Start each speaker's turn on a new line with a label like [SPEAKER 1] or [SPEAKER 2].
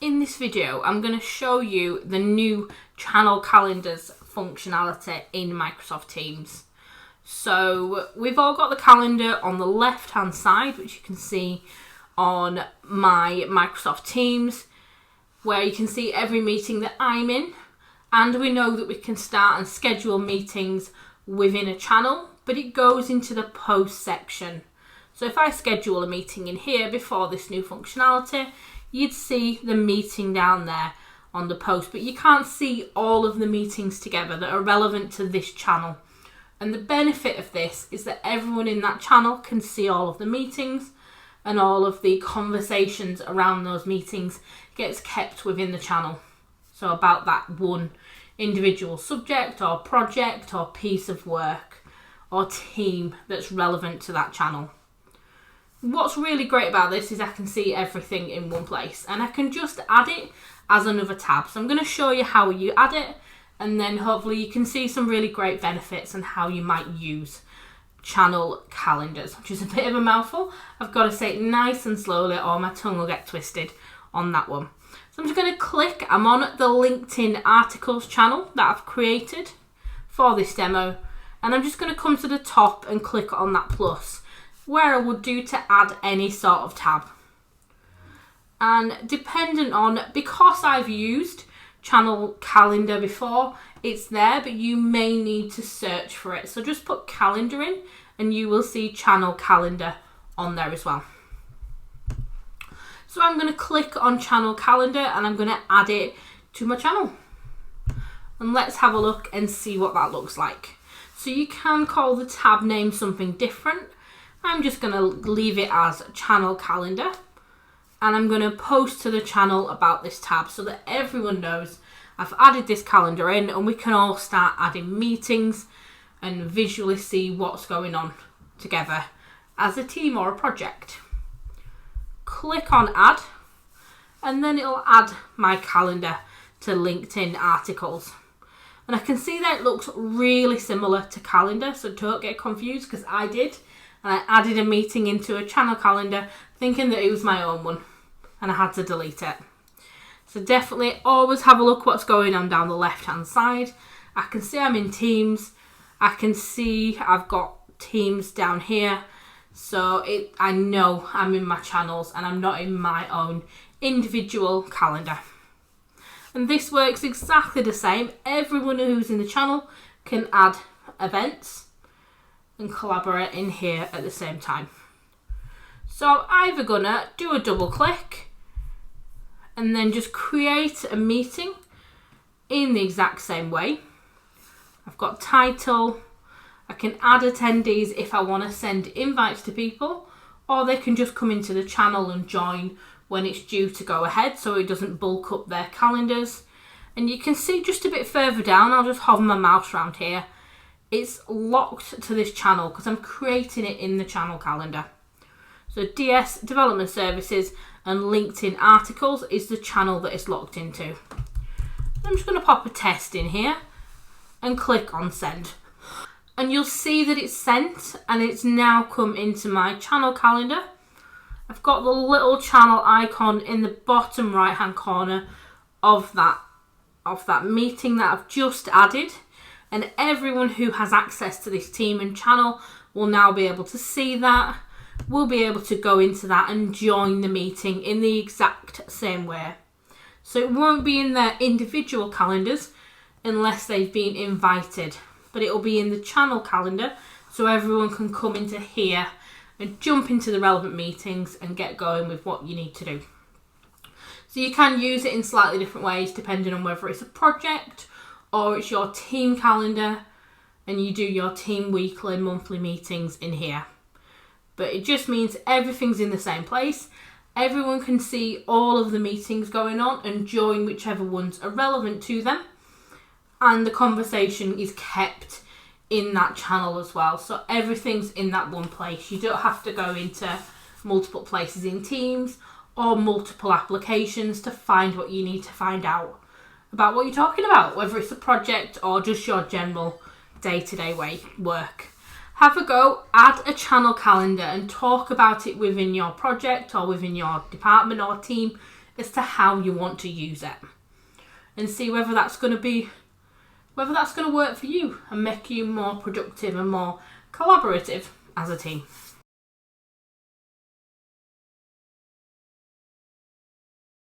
[SPEAKER 1] In this video, I'm going to show you the new channel calendars functionality in Microsoft Teams. So we've all got the calendar on the left hand side, which you can see on my Microsoft Teams, where you can see every meeting that I'm in, and we know that we can start and schedule meetings within a channel, but it goes into the post section. So if I schedule a meeting in here before this new functionality, you'd see the meeting down there on the post, but you can't see all of the meetings together that are relevant to this channel. And the benefit of this is that everyone in that channel can see all of the meetings, and all of the conversations around those meetings gets kept within the channel. So about that one individual subject or project or piece of work or team that's relevant to that channel. What's really great about this is I can see everything in one place, and I can just add it as another tab. So I'm going to show you how you add it, and then hopefully you can see some really great benefits and how you might use channel calendars, which is a bit of a mouthful. I've got to say it nice and slowly or my tongue will get twisted on that one. So I'm just going to click, I'm on the LinkedIn articles channel that I've created for this demo, and I'm just going to come to the top and click on that plus, where I would do to add any sort of tab. And dependent on, because I've used channel calendar before, it's there, but you may need to search for it. So just put calendar in and you will see channel calendar on there as well. So I'm going to click on channel calendar and I'm going to add it to my channel. And let's have a look and see what that looks like. So you can call the tab name something different. I'm just going to leave it as channel calendar, and I'm going to post to the channel about this tab so that everyone knows I've added this calendar in, and we can all start adding meetings and visually see what's going on together as a team or a project. Click on add, and then it'll add my calendar to LinkedIn articles. And I can see that it looks really similar to calendar, so don't get confused, because I did. And I added a meeting into a channel calendar thinking that it was my own one, and I had to delete it. So definitely always have a look what's going on down the left hand side. I can see I'm in Teams. I can see I've got Teams down here. So I know I'm in my channels and I'm not in my own individual calendar. And this works exactly the same. Everyone who's in the channel can add events and collaborate in here at the same time. So I'm either gonna do a double click and then just create a meeting in the exact same way. I've got title, I can add attendees if I want to send invites to people, or they can just come into the channel and join when it's due to go ahead so it doesn't bulk up their calendars. And you can see just a bit further down, I'll just hover my mouse around here, it's locked to this channel because I'm creating it in the channel calendar. So DS Development Services and LinkedIn Articles is the channel that it's locked into. I'm just going to pop a test in here and click on send. And you'll see that it's sent and it's now come into my channel calendar. I've got the little channel icon in the bottom right hand corner of that meeting that I've just added. And everyone who has access to this team and channel will now be able to see that. We'll be able to go into that and join the meeting in the exact same way. So it won't be in their individual calendars unless they've been invited, but it will be in the channel calendar so everyone can come into here and jump into the relevant meetings and get going with what you need to do. So you can use it in slightly different ways depending on whether it's a project or it's your team calendar and you do your team weekly, monthly meetings in here. But it just means everything's in the same place. Everyone can see all of the meetings going on and join whichever ones are relevant to them. And the conversation is kept in that channel as well. So everything's in that one place. You don't have to go into multiple places in Teams or multiple applications to find what you need to find out about what you're talking about, whether it's a project or just your general day-to-day work. Have a go, add a channel calendar and talk about it within your project or within your department or team as to how you want to use it, and see whether that's going to work for you and make you more productive and more collaborative as a team.